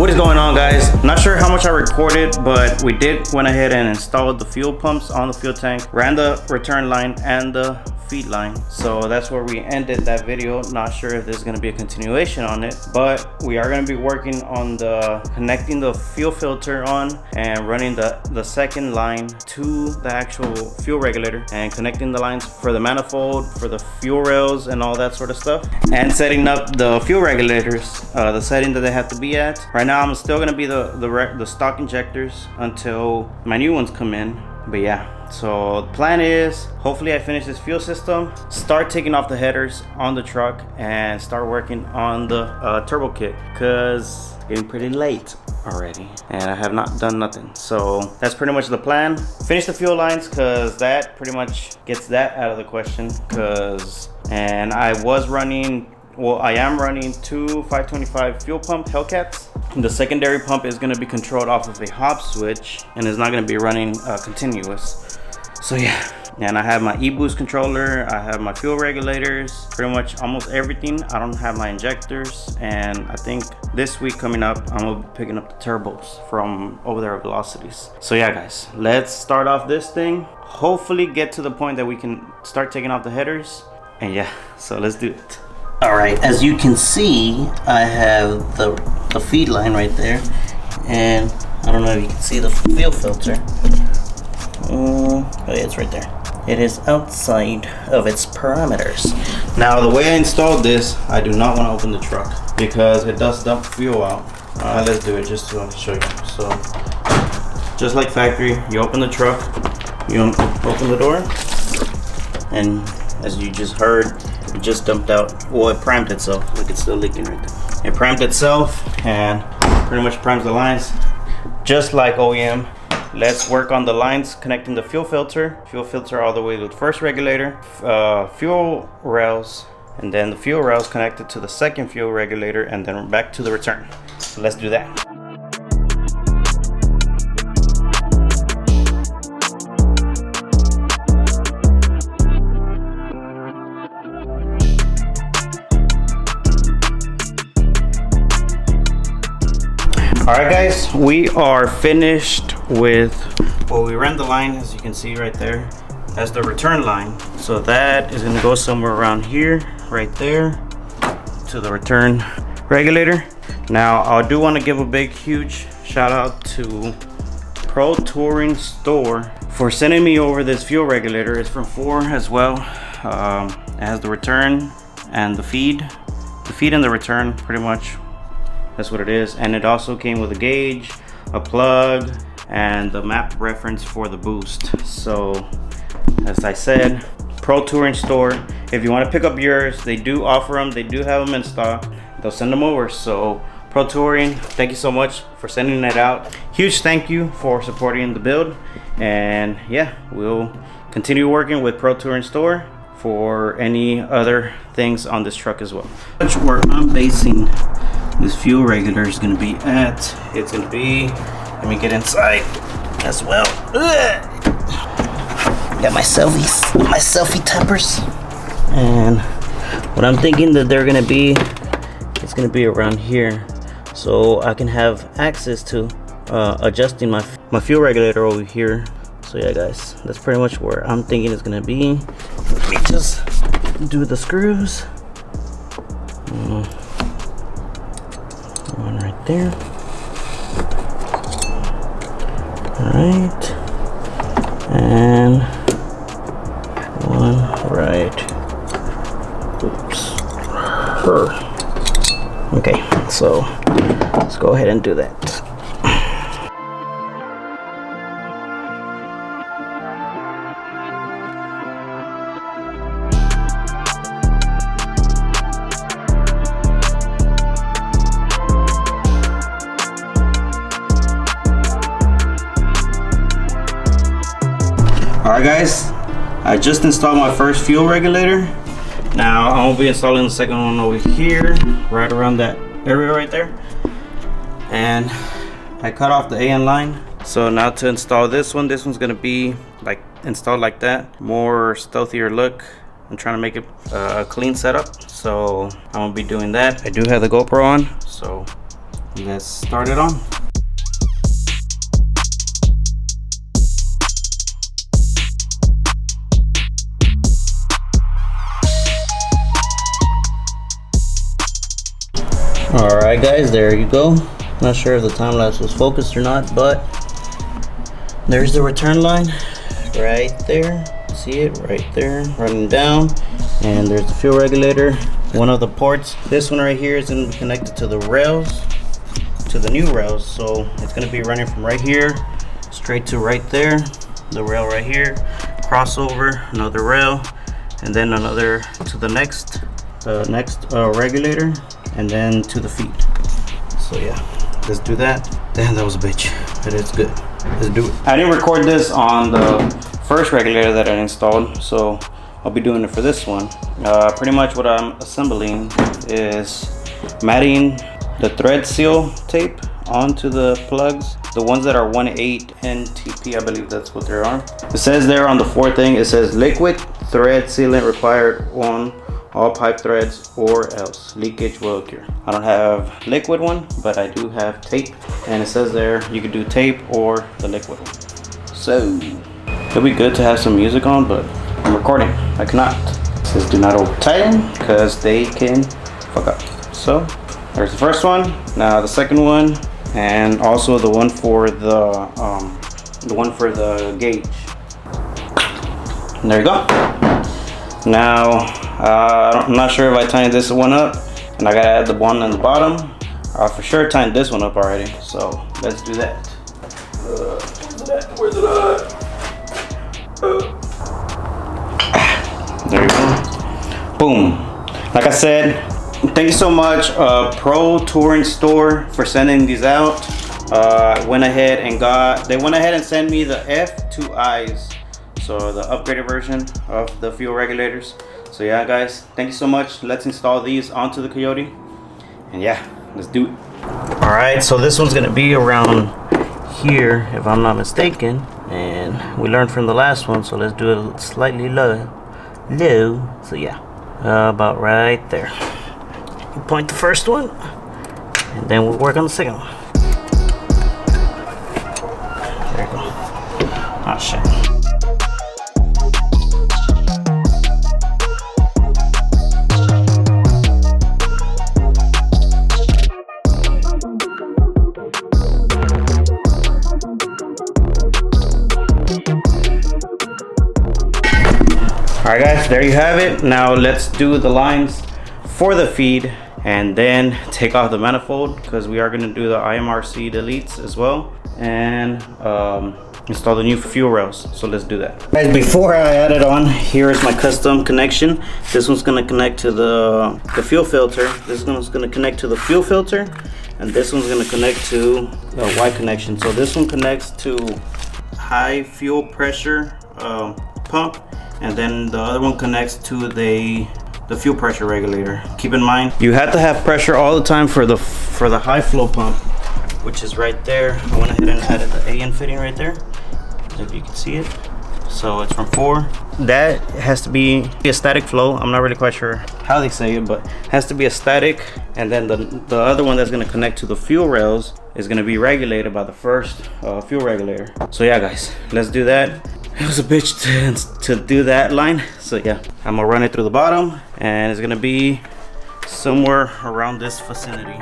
What is going on, guys? Not sure how much I recorded, but we went ahead and installed the fuel pumps on the fuel tank, ran the return line and the feed line. So that's where we ended that video. Not sure if there's going to be a continuation on it, but we are going to be working on connecting the fuel filter on and running the second line to the actual fuel regulator and connecting the lines for the manifold, for the fuel rails and all that sort of stuff, and setting up the fuel regulators, the setting that they have to be at. Right now I'm still going to be the stock injectors until my new ones come in. But yeah, so the plan is hopefully I finish this fuel system, start taking off the headers on the truck, and start working on the turbo kit, because it's getting pretty late already and I have not done nothing. So that's pretty much the plan. Finish the fuel lines, because that pretty much gets that out of the question. And I am running two 525 fuel pump Hellcats. The secondary pump is going to be controlled off of a hop switch and is not going to be running continuous. So yeah, and I have my e-boost controller, I have my fuel regulators, pretty much almost everything. I don't have my injectors, and I think this week coming up I'm gonna be picking up the turbos from over there at Velocities. So yeah guys, let's start off this thing, hopefully get to the point that we can start taking off the headers, and yeah, so let's do it. All right, as you can see, I have the feed line right there, and I don't know if you can see the fuel filter. Oh yeah, it's right there. It is outside of its parameters. Now, the way I installed this, I do not want to open the truck because it does dump fuel out. Let's do it just to show you. So, just like factory, you open the truck, you open the door, and as you just heard, it just dumped out. Well, it primed itself. Look, it's still leaking right there. It primed itself and pretty much primes the lines just like OEM. Let's work on the lines connecting the fuel filter all the way to the first regulator, fuel rails, and then the fuel rails connected to the second fuel regulator, and then back to the return. So let's do that. Alright guys, we are finished with, well, we ran the line, as you can see right there, as the return line. So that is going to go somewhere around here, right there, to the return regulator. Now, I do want to give a big, huge shout out to Pro Touring Store for sending me over this fuel regulator. It's from Ford as well. It has the return and the feed. The feed and the return, pretty much. That's what it is. And it also came with a gauge, a plug, and the map reference for the boost. So as I said, Pro Touring Store, if you want to pick up yours, they do offer them, they do have them in stock, they'll send them over. So Pro Touring, thank you so much for sending that out. Huge thank you for supporting the build, and yeah, we'll continue working with Pro Touring Store for any other things on this truck as well. Where I'm basing this fuel regulator is going to be at, it's going to be, let me get inside as well. Ugh. Got my selfie tappers, and what I'm thinking that they're going to be, it's going to be around here, so I can have access to adjusting my fuel regulator over here. So yeah guys, that's pretty much where I'm thinking it's going to be. Let me just do the screws. One right there. Alright. And one right. Oops. Okay, so let's go ahead and do that. Alright guys, I just installed my first fuel regulator. Now I'm gonna be installing the second one over here, right around that area right there. And I cut off the AN line. So now to install this one's gonna be like installed like that, more stealthier look. I'm trying to make it a clean setup, so I'm gonna be doing that. I do have the GoPro on, so let's start it on. Alright guys, there you go. Not sure if the time lapse was focused or not, but there's the return line right there. See it right there running down, and there's the fuel regulator. One of the ports, this one right here, is going to be connected to the rails, to the new rails. So it's going to be running from right here straight to right there, the rail right here, crossover, another rail, and then another to the next regulator, and then to the feed. So yeah, let's do that. Damn, that was a bitch, but it's good. Let's do it. I didn't record this on the first regulator that I installed, so I'll be doing it for this one. Pretty much what I'm assembling is matting the thread seal tape onto the plugs, the ones that are 1/8 NTP, I believe that's what they are. It says there on the fourth thing, it says liquid thread sealant required on all pipe threads or else leakage will occur. I don't have liquid one, but I do have tape, and it says there you could do tape or the liquid one. So it'll be good to have some music on, but I'm recording. I cannot. It says do not over tighten because they can fuck up. So there's the first one. Now the second one, and also the one for the gauge. And there you go. Now I'm not sure if I tightened this one up, and I gotta add the one on the bottom. I for sure tightened this one up already, so let's do that. Where's it at? There you go. Boom. Like I said, thank you so much, Pro Touring Store, for sending these out. They went ahead and sent me the F2Is, so the upgraded version of the fuel regulators. So yeah guys, thank you so much. Let's install these onto the Coyote, and yeah, let's do it. All right, so this one's gonna be around here if I'm not mistaken, and we learned from the last one, so let's do it slightly low. So yeah, about right there. You point the first one, and then we'll work on the second one. There you go. Oh shit. Alright guys, there you have it. Now let's do the lines for the feed and then take off the manifold, because we are going to do the IMRC deletes as well, and install the new fuel rails. So let's do that. Guys, before I add it on, here is my custom connection. This one's going to connect to the fuel filter. This one's going to connect to the fuel filter, and this one's going to connect to the Y connection. So this one connects to high fuel pressure pump, and then the other one connects to the fuel pressure regulator. Keep in mind, you have to have pressure all the time for the high flow pump, which is right there. I went ahead and added the AN fitting right there, if you can see it. So it's from 4. That has to be a static flow. I'm not really quite sure how they say it, but it has to be a static. And then the other one that's going to connect to the fuel rails is going to be regulated by the first fuel regulator. So yeah guys, let's do that. It was a bitch to do that line. So yeah, I'm gonna run it through the bottom, and it's gonna be somewhere around this vicinity.